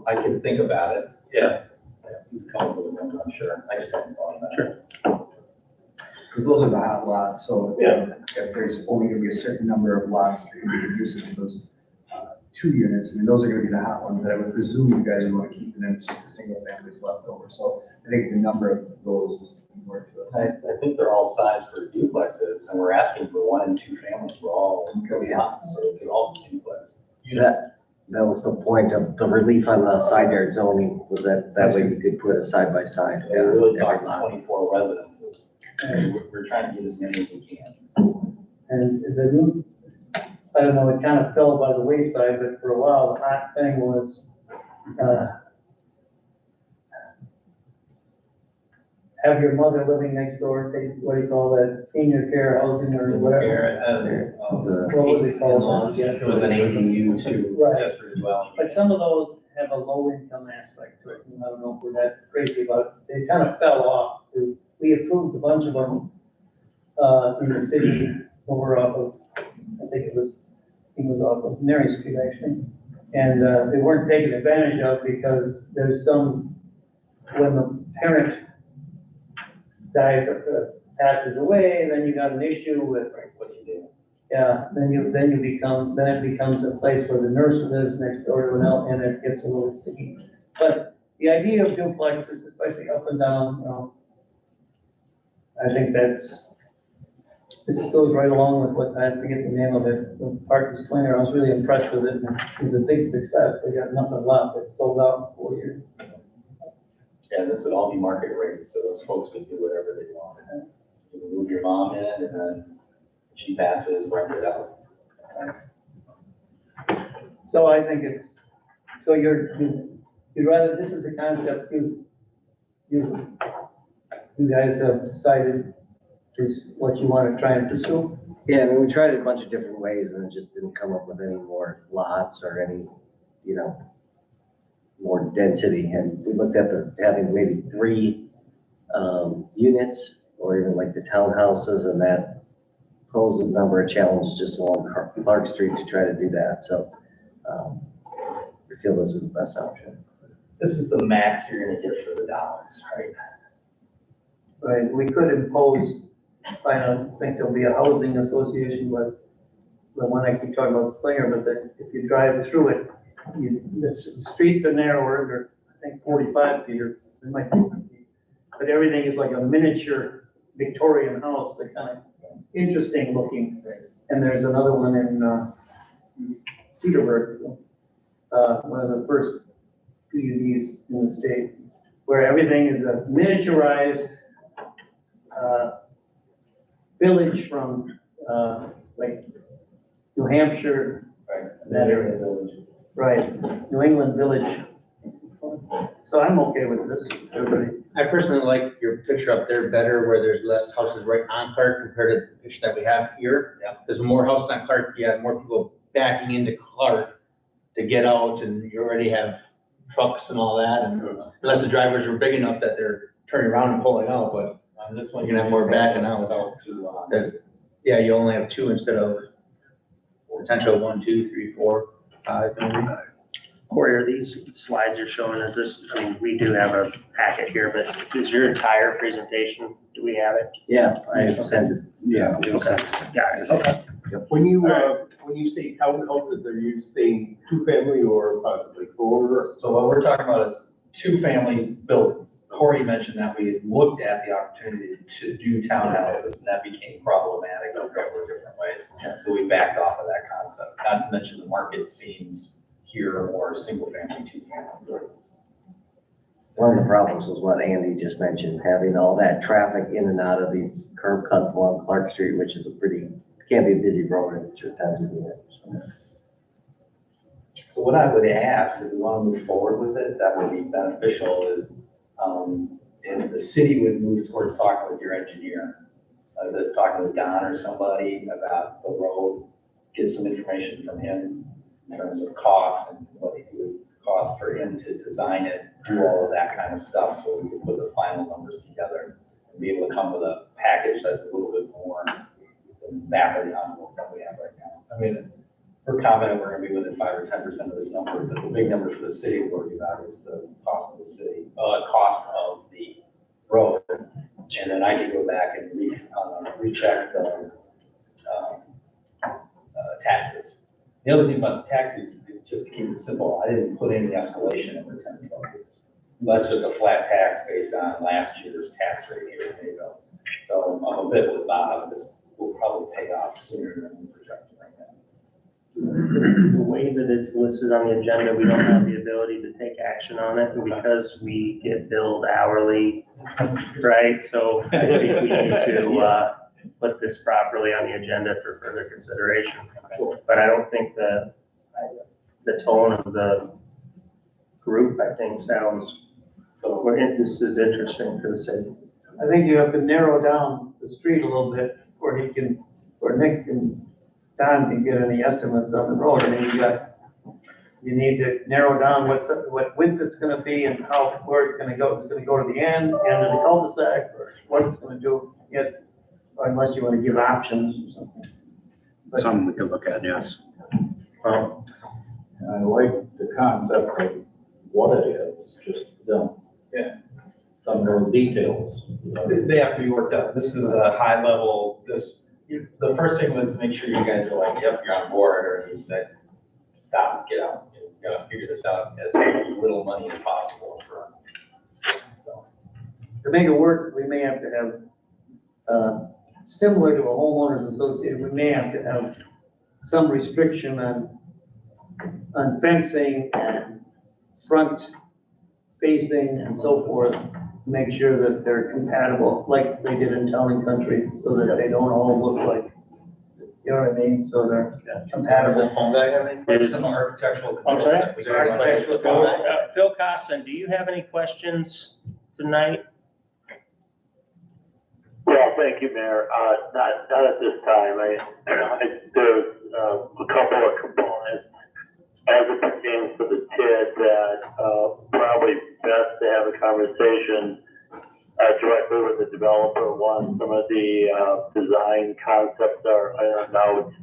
I can think about it. Yeah. Come up with a number, I'm sure. I just haven't thought about it. Sure. Because those are the hot lots, so Yeah. if there's only gonna be a certain number of lots that you can reduce it to those 2 units, I mean, those are gonna be the hot ones that I would presume you guys would want to keep, and then it's just the single families left over. So I think the number of those is more to us. I think they're all sized for duplexes, and we're asking for 1 and 2 families. We're all really hot, so it could all be duplex. Units. That was the point of the relief on the side yard zoning, was that way you could put it side by side. We're really every talking lot. 24 residences. And we're trying to get as many as we can. And the new, I don't know, it kind of fell by the wayside, but for a while, the hot thing was, have your mother living next door, take, what do you call that, senior care housing or whatever. What was it called? Yeah. It was an ADU to Right. accessory dwelling. But some of those have a low income aspect to it, and I don't know if we're that crazy about it. They kind of fell off. We approved a bunch of them, in the city over off of, I think it was off of Mary Street actually. And, they weren't taken advantage of because there's some, when the parent dies or passes away, then you got an issue with, What do you do? yeah, then it becomes a place where the nurse lives next door to an L, and it gets a little sticky. But the idea of duplexes, especially up and down, you know, I think that's this goes right along with what, I forget the name of it, the Park and Slinger. I was really impressed with it. And it's a big success. They got nothing left. It sold out in 4 years. Yeah, this would all be market rate, so those folks could do whatever they want. You can move your mom in and then she passes, rent it out. So I think it's, so you'd rather, this is the concept you guys have decided is what you want to try and pursue? Yeah, I mean, we tried it a bunch of different ways and it just didn't come up with any more lots or any, you know, more density. And we looked at having maybe 3 units or even like the townhouses, and that posed a number of challenges just along Clark Street to try to do that. So we feel this is the best option. This is the max you're gonna get for the dollars, right? Right, we could impose, I don't think there'll be a housing association, but the one I keep talking about Slinger, but that if you drive through it, the streets are narrower, they're, I think, 45 feet, or it might be 50 feet. But everything is like a miniature Victorian house, they're kind of interesting looking. And there's another one in Cedarburg, one of the first PUDs in the state, where everything is a miniaturized village from like New Hampshire, that area. Right, New England Village. So I'm okay with this, everybody. I personally like your picture up there better where there's less houses right on Clark compared to the picture that we have here. Yeah. There's more houses on Clark, you have more people backing into Clark to get out, and you already have trucks and all that, and unless the drivers are big enough that they're turning around and pulling out, but On this one, You can have more backing out. Sell 2 lots. yeah, you only have 2 instead of potential 1, 2, 3, 4, 5, maybe. Corey, are these slides you're showing, is this, I mean, we do have a packet here, but is your entire presentation, do we have it? Yeah, I had sent it. Yeah. Yeah, okay. When you say townhouses, are you saying 2-family or possibly 4? So what we're talking about is 2-family buildings. Corey mentioned that we had looked at the opportunity to do townhouses, and that became problematic in a couple of different ways. So we backed off of that concept, not to mention the market seems here more single-family, 2-family buildings. One of the problems was what Andy just mentioned, having all that traffic in and out of these curb cuts along Clark Street, which is can't be a busy road at certain times of the year. So what I would ask, if we want to move forward with it, that would be beneficial, is if the city would move towards talking with your engineer, that's talking with Don or somebody about the road, get some information from him in terms of cost and what it would cost for him to design it, do all of that kind of stuff, so we could put the final numbers together and be able to come with a package that's a little bit more than back of the envelope that we have right now. I mean, we're confident we're gonna be within 5 or 10% of this number, but the big number for the city we're worried about is the cost of the city, cost of the road. And then I can go back and recheck the taxes. The other thing about the taxes, just to keep it simple, I didn't put any escalation over 10 to 12 years. That's just a flat tax based on last year's tax rate here in Mayville. So I'm a bit with Bob, this will probably pay off sooner than we projected right now. The way that it's listed on the agenda, we don't have the ability to take action on it because we get billed hourly, right? So I think we need to put this properly on the agenda for further consideration. But I don't think the tone of the group, I think, sounds, this is interesting for the city. I think you have to narrow down the street a little bit where Nick and Don can get any estimates on the road. I mean, you need to narrow down what width it's gonna be and where it's gonna go. It's gonna go to the end of the cul-de-sac, or what it's gonna do, yet, or unless you wanna give options or something. Something we could look at, yes. Well, I like the concept of what it is, just them. Yeah. Some more details. They have to be worked out. This is a high level, the first thing was make sure you guys are like, yep, you're on board, or he said, stop, get out. You gotta figure this out, and take as little money as possible for. So, To make it work, we may have to have, similar to a homeowners association, we may have to have some restriction on fencing and front facing and so forth, to make sure that they're compatible, like they did in Town and Country, so that they don't all look like, you know what I mean, so they're compatible. Phone guy have any questions on architectural? I'm sorry? controls? Was there any questions for the phone guy? Phil Costin, do you have any questions tonight? Well, thank you, Mayor. Not at this time. There's a couple of components as it pertains to the TID that probably best to have a conversation directly with the developer once some of the design concepts are ironed out.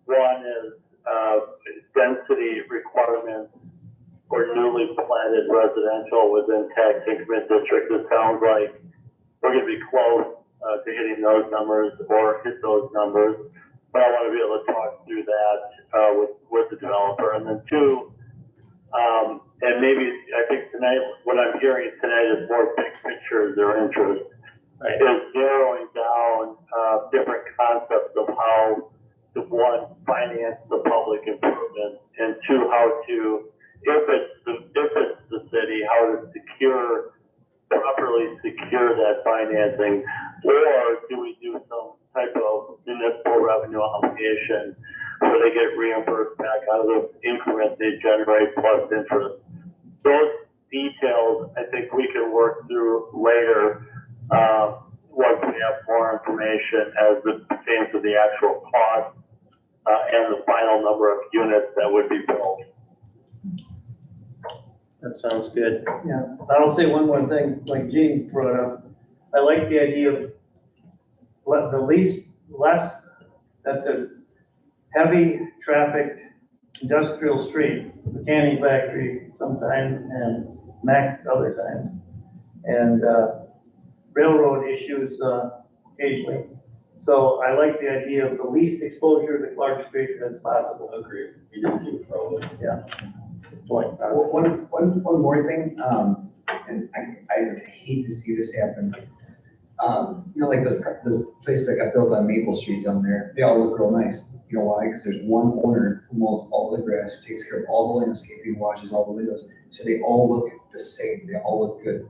One is density requirements for newly planted residential within tax increment district. It sounds like we're gonna be close to hitting those numbers or hit those numbers. But I wanna be able to talk through that with the developer. And then two, and maybe I think tonight, what I'm hearing tonight is more big picture is their interest. Right. Is narrowing down different concepts of how to, one, finance the public improvement, and two, how to, if it's the city, how to properly secure that financing, or do we do some type of municipal revenue obligation where they get reimbursed back out of the increment they generate plus interest? Those details, I think we can work through later, once we have more information as it pertains to the actual cost, and the final number of units that would be built. That sounds good. Yeah, I'll say one more thing, like Gene brought up. I like the idea of less, that's a heavy trafficked industrial street, the canning factory sometimes and Mac other times. And, railroad issues, occasionally. So I like the idea of the least exposure to Clark Street as possible. Agreed. We did too, probably. Point. One more thing, and I hate to see this happen. You know, like those places that got built on Maple Street down there, they all look real nice. You know why? Because there's one owner who mows all the grass, who takes care of all the landscaping, washes all the windows. So they all look the same. They all look good.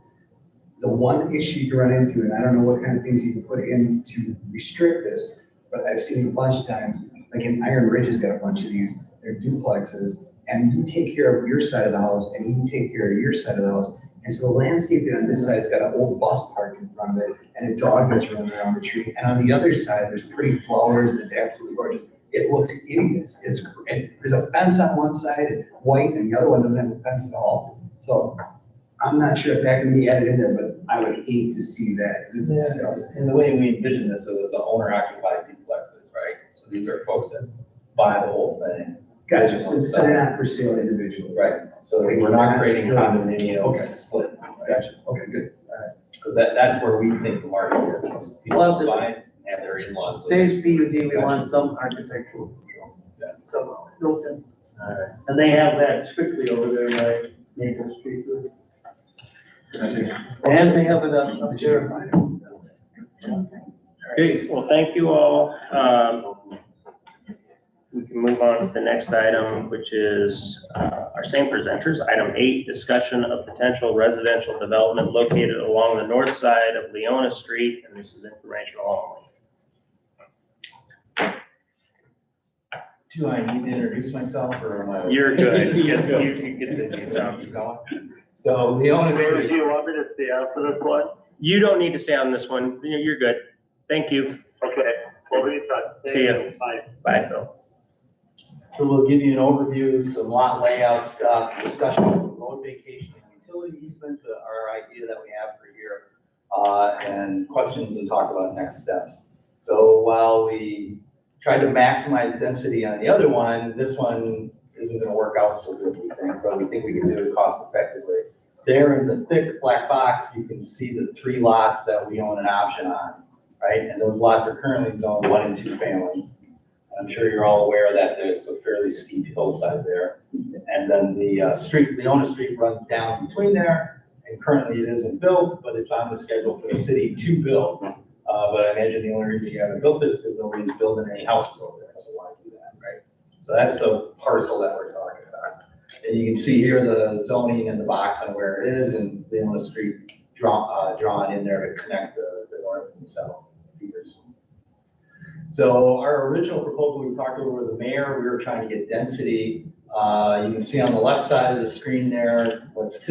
The one issue you run into, and I don't know what kind of things you can put in to restrict this, but I've seen it a bunch of times, like in Iron Ridge has got a bunch of these, they're duplexes, and you take care of your side of the house, and you take care of your side of the house. And so the landscaping on this side's got an old bus park in front of it, and a dog that's running around the tree. And on the other side, there's pretty flowers, and it's absolutely gorgeous. It looks hideous. It's great. There's a fence on one side, white, and the other one doesn't have a fence at all. So I'm not sure if that can be added in there, but I would hate to see that, 'cause it's disgusting. And the way we envision this, so it's owner occupied duplexes, right? So these are folks that buy the whole thing. Gotcha, so they're not for sale individually. Right, so we're not creating condominiums to split. Gotcha, okay, good. Because that's where we think the market is. People Plus, it- buy it, have their in-laws. Stays PUD, we want some architectural control. Yeah. So, built in. And they have that strictly over there by Maple Street. And they have it up there. Okay, well, thank you all. We can move on to the next item, which is our same presenters. Item 8, discussion of potential residential development located along the north side of Leona Street, and this is informational only. Do I need to introduce myself or am I? You're good. You You're get the Keep going. So Leona Mayor, do Street, you want me to stay on for this one? You don't need to stay on this one. You're good. Thank you. Okay, we'll be in touch. See ya. Bye. Bye, Phil. so we'll give you an overview, some lot layout stuff, discussion of road vacation and utility easements that are our idea that we have for here, and questions and talk about next steps. So while we tried to maximize density on the other one, this one isn't gonna work out so good, we think, but we think we can do it cost effectively. There in the thick black box, you can see the 3 lots that we own an option on, right? And those lots are currently zoned 1 and 2 families. I'm sure you're all aware that there's a fairly steep hillside there. And then the street, Leona Street runs down between there, and currently it isn't built, but it's on the schedule for the city to build But I imagine the only reason you haven't built it is because nobody's building any houses over there, so why do that, right? So that's the parcel that we're talking about. And you can see here the zoning and the box on where it is, and the Inlet Street drawn in there to connect the north and south feeders. So our original proposal, we talked over with the mayor, we were trying to get density. You can see on the left side of the screen there, what's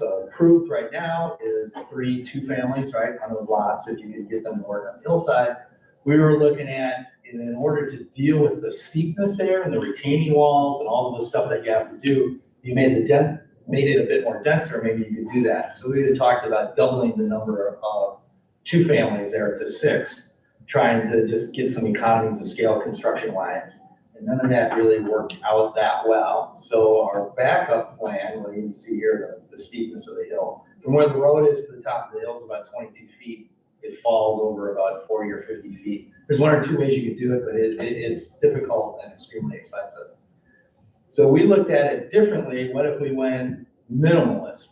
approved right now is 3 2-families, right, on those lots, if you could get them to work on the hillside. We were looking at, in order to deal with the steepness there and the retaining walls and all of the stuff that you have to do, you made it a bit more denser, maybe you could do that. So we had talked about doubling the number of 2-families there to 6, trying to just get some economies of scale construction wise. And none of that really worked out that well. So our backup plan, where you can see here the steepness of the hill, from where the road is to the top of the hill is about 22 feet. It falls over about 40 or 50 feet. There's 1 or 2 ways you could do it, but it's difficult and extremely expensive. So we looked at it differently. What if we went minimalist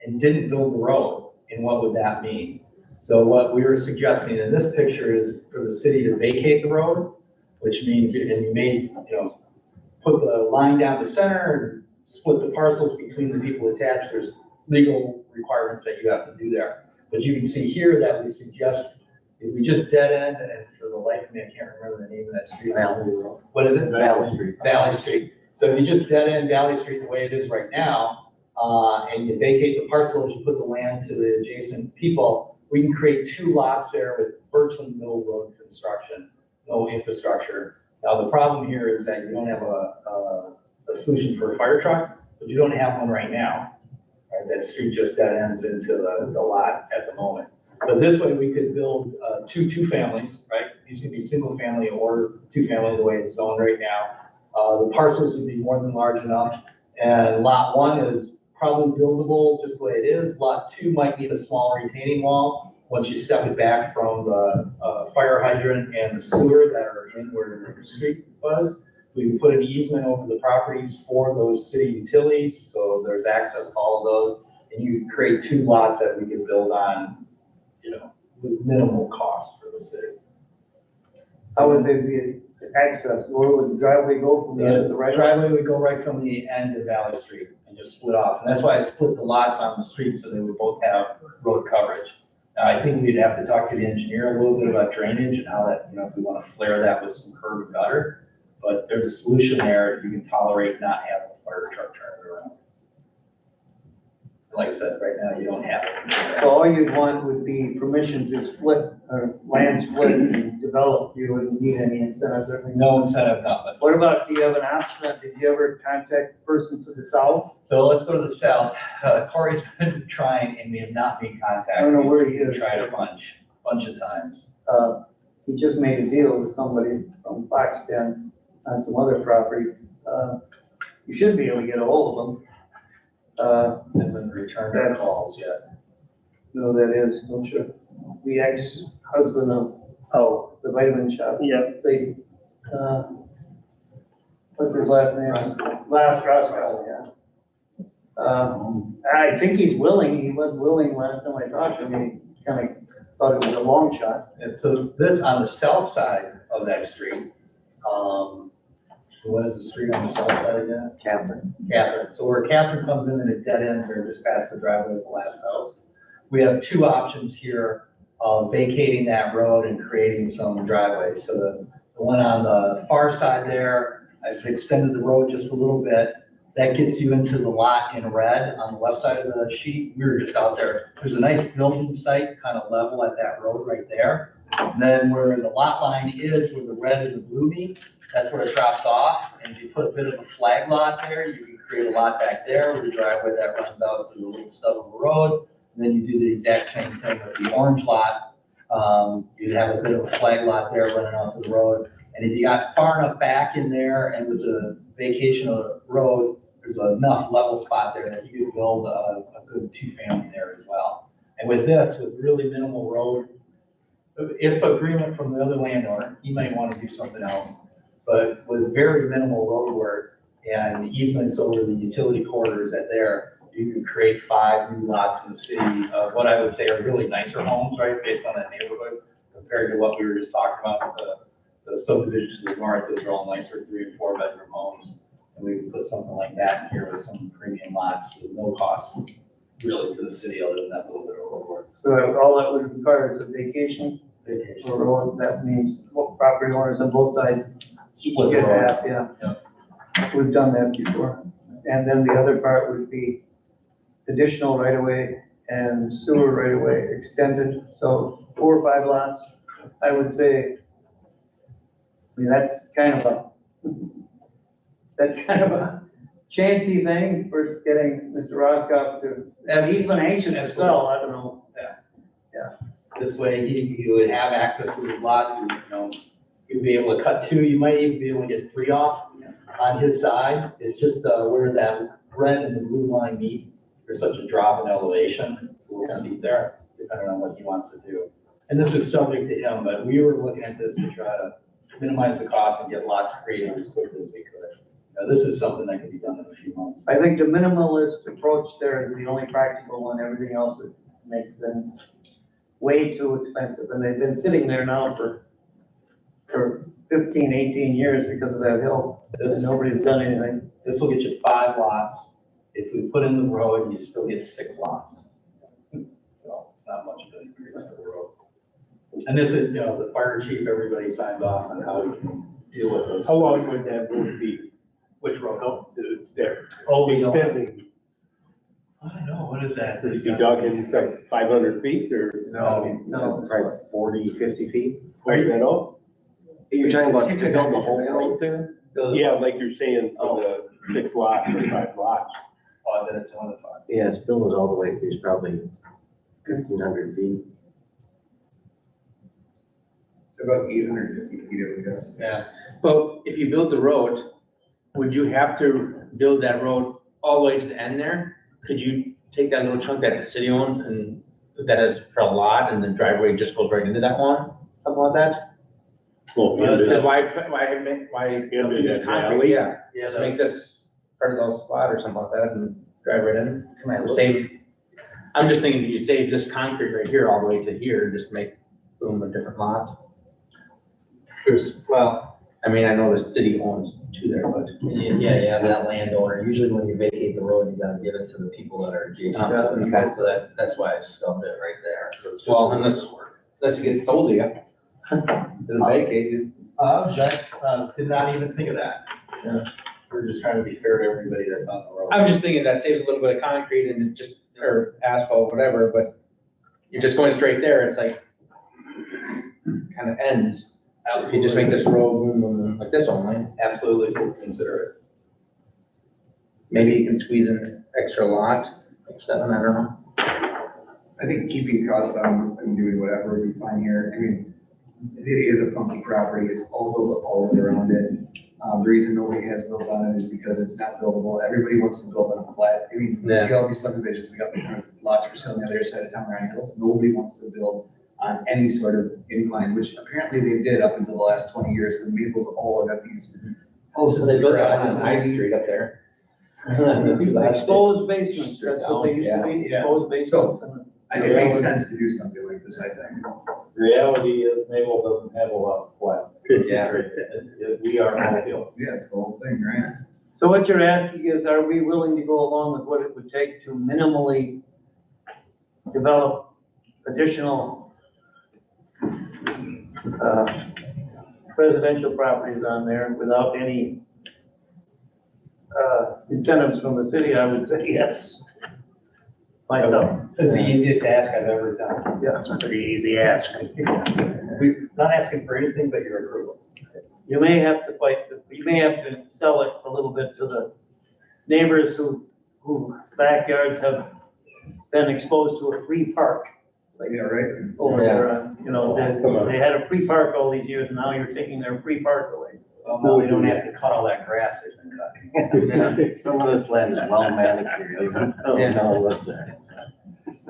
and didn't build the road? And what would that mean? So what we were suggesting in this picture is for the city to vacate the road, which means, and you made, put the line down the center and split the parcels between the people attached. There's legal requirements that you have to do there. But you can see here that we suggest, if we just dead end, and for the life of me, I can't remember the name of that street. Valley Road. What is it? Valley Street. Valley Street. So if you just dead end Valley Street the way it is right now, and you vacate the parcels, you put the land to the adjacent people, we can create 2 lots there with virtually no road construction, no infrastructure. Now, the problem here is that you don't have a solution for a fire truck, but you don't have one right now. Right? That street just dead ends into the lot at the moment. But this way we could build 2 2-families, right? These could be single family or 2-family the way it's zoned right now. The parcels would be more than large enough. And lot 1 is probably buildable just the way it is. Lot 2 might need a small retaining wall once you step it back from the fire hydrant and the sewer that are in where the street was. We can put an easement over the properties for those city utilities, so there's access to all of those. And you create 2 lots that we can build on, with minimal cost for the city. How would they be accessed? Where would the driveway go from the end of the The right? driveway would go right from the end of Valley Street and just split off. And that's why I split the lots on the street so they would both have road coverage. Now, I think we'd have to talk to the engineer a little bit about drainage and how that, if we want to flare that with some curb and gutter. But there's a solution there if you can tolerate not having a fire truck turn around. Like I said, right now, you don't have it. So all you'd want would be permission to split, or land split and develop. You wouldn't need any incentives or anything. No incentive, nothing. What about, do you have an option? Did you ever contact the person to the south? So let's go to the south. Corey's been trying and we have not made contact. I don't know where he is. We've tried a bunch of times. He just made a deal with somebody from Foxton on some other property. You should be able to get a hold of them. Hasn't returned their calls yet. No, that is, don't you? The ex-husband of, the vitamin shop. Yeah. They, what's his last name? Last Roscoe, yeah. I think he's willing. He was willing last time I talked to him. He kind of thought it was a long shot. And so this, on the south side of that street, what is the street on the south side again? Catherine. Catherine. So where Catherine comes in and it dead ends there just past the driveway of the last house. We have 2 options here of vacating that road and creating some driveways. So the one on the far side there, I've extended the road just a little bit. That gets you into the lot in red on the left side of the sheet. We were just out there. There's a nice building site kind of level at that road right there. And then where the lot line is, where the red and the blue meet, that's where it drops off. And if you put a bit of a flag lot there, you can create a lot back there with a driveway that runs out to the little stub of the road. And then you do the exact same thing with the orange lot. You'd have a bit of a flag lot there running out to the road. And if you got far enough back in there and with the vacation of the road, there's enough level spot there that you could build a good 2-family there as well. And with this, with really minimal road, if agreement from the other landowner, he might want to do something else. But with very minimal road work and easements over the utility corridors at there, you can create 5 new lots in the city of what I would say are really nicer homes, right, based on that neighborhood. compared to what we were just talking about, the subdivisions to the north, those are all nicer 3 and 4 bedroom homes. And we could put something like that in here with some premium lots with no cost really to the city other than that little bit of roadwork. So all that would require is a vacation, or road, that means property owners on both sides each Split the get road. half, yeah. We've done that before. And then the other part would be additional right of way and sewer right of way extended, so 4 or 5 lots, I would say. I mean, that's kind of a chancy thing for getting Mr. Roscoff to, and he's been anxious to sell, I don't know. This way, he would have access to his lots, he would be able to cut 2, you might even be able to get 3 off on his side. It's just where that red and the blue line meet, there's such a drop in elevation, it's a little steep there, depending on what he wants to do. And this is subject to him, but we were looking at this to try to minimize the cost and get lots created as quickly as we could. This is something that can be done in a few months. I think the minimalist approach there is the only practical one, everything else would make them way too expensive, and they've been sitting there now for 15, 18 years because of that hill, and nobody's done anything. This will get you 5 lots. If we put in the road, you still get 6 lots. So not much of an increase for the road. And this is, the fire chief, everybody signed off on how we can deal with those. How long would that road be? Which road? Oh, there. Oh, we don't. Extending. I don't know, what is that? Is you talking some 500 feet or? No. Probably 40, 50 feet. Are you at all? You're talking about to build the whole road there? Yeah, like you're saying, for the 6 lots or 5 lots. Oh, then it's one of the 5. Yeah, it's built all the way through, it's probably 1,500 feet. It's about 850 feet, I guess. Yeah, but if you build the road, would you have to build that road all the way to the end there? Could you take that little chunk that the city owns and put that as for a lot and the driveway just goes right into that one? Something like that? Well, Because why do use that concrete? Yeah, Yeah, just make this part of the slot or something like that and drive right in. I'm just thinking, you save this concrete right here all the way to here, just make, boom, a different lot. Well, I mean, I know the city owns 2 there, but. Yeah, you have that landowner. Usually when you vacate the road, you gotta give it to the people that are adjacent to it. Okay. So that's why I stubbed it right there. So it's just- Well, unless it gets sold to you. To vacate. Did not even think of that. Yeah. We're just trying to be fair to everybody that's on the road. I'm just thinking that saves a little bit of concrete and it just, or asphalt, whatever, but you're just going straight there, it's like, kind of ends. If you just make this road boom, boom, boom, like this only, Absolutely, we'll consider it. maybe you can squeeze in an extra lot, like 7, I don't know. I think keeping costs down and doing whatever would be fine here. I mean, it is a funky property. It's all built all the way around it. The reason nobody has built on it is because it's not buildable. Everybody wants to build on a flat. I mean, you see all these subdivisions, we got lots for sale on the other side of town, Ryan Hills. Nobody wants to build on any sort of incline, which apparently they did up until the last 20 years, because Maples all got these houses. They built that garages on and High Street up there. Exposed basements, that's what they used to be, Yeah. exposed basements. and- It makes sense to do something like this, I think. Reality is Maple doesn't have a lot of flat. Yeah. We are all hill. Yeah, it's the whole thing, right? So what you're asking is, are we willing to go along with what it would take to minimally develop additional residential properties on there without any incentives from the city? I would say yes. Myself. It's the easiest ask I've ever done. Yeah. That's a pretty easy ask. We're not asking for anything but your approval. You may have to fight, you may have to sell it a little bit to the neighbors who backyards have been exposed to a free park. Yeah, right. Over there, they had a free park all these years, and now you're taking their free park away. Well, now we don't have to cut all that grass they've been cutting. Some of this land is well manicured, even though no one lives there.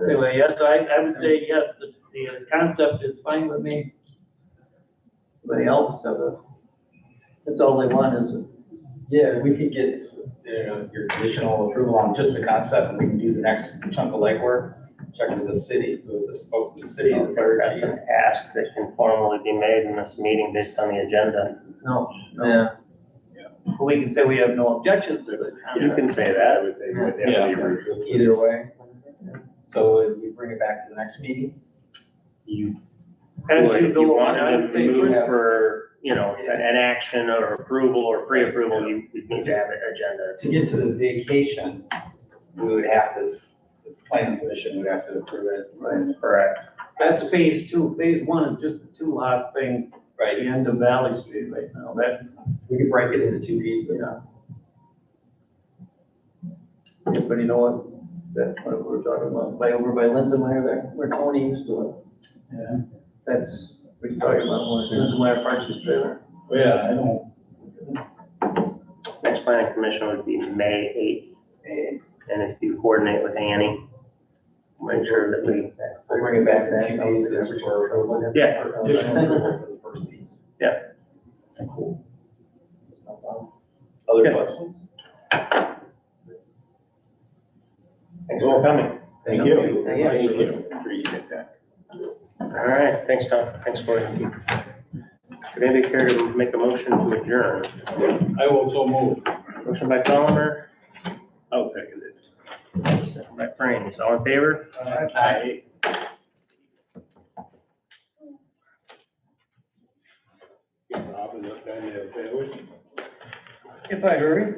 Anyway, yes, I would say yes, the concept is fine with me. Anybody else, that's all they want is, Yeah, we could get, your additional approval on just the concept, and we can do the next chunk of legwork. check with the city, with the folks in the city, the fire That's chief. an ask that can formally be made in this meeting based on the agenda. No, no. Yeah. We can say we have no objections to it. You can say that. I would say, would have to be reviewed. Either way. So if we bring it back to the next meeting? You As would, you if go you on, wanted I to would say move first- for, an action or approval or pre-approval, you need to have an agenda. To get to the vacation, we would have to, the planning commission would have to approve it. Right. Correct. That's phase two. Phase one is just a two-lot thing at the end of Valley Street right now. That, We could break it into two pieces. anybody know what we're talking about? By over by Linsenmeyer there, where Tony used to live. Yeah. That's, what you're talking about, when Linsenmeyer parks his trailer. Yeah, I don't. Next planning commission would be May 8th. And if you coordinate with Annie, make sure that we, We'll bring it back in two pieces for approval. Yeah. Additional approval for the first piece. Yeah. Cool. Other Yeah. questions? thanks for coming. Thank you. Thank you. Appreciate that. All right, thanks, Tom. Thanks, Corey. Would anybody care to make a motion to adjourn? I will so move. Motion by Tolliver, I'll second it. second by Frames. All in favor? Aye. Give Rob enough time to have a sandwich. If I hurry.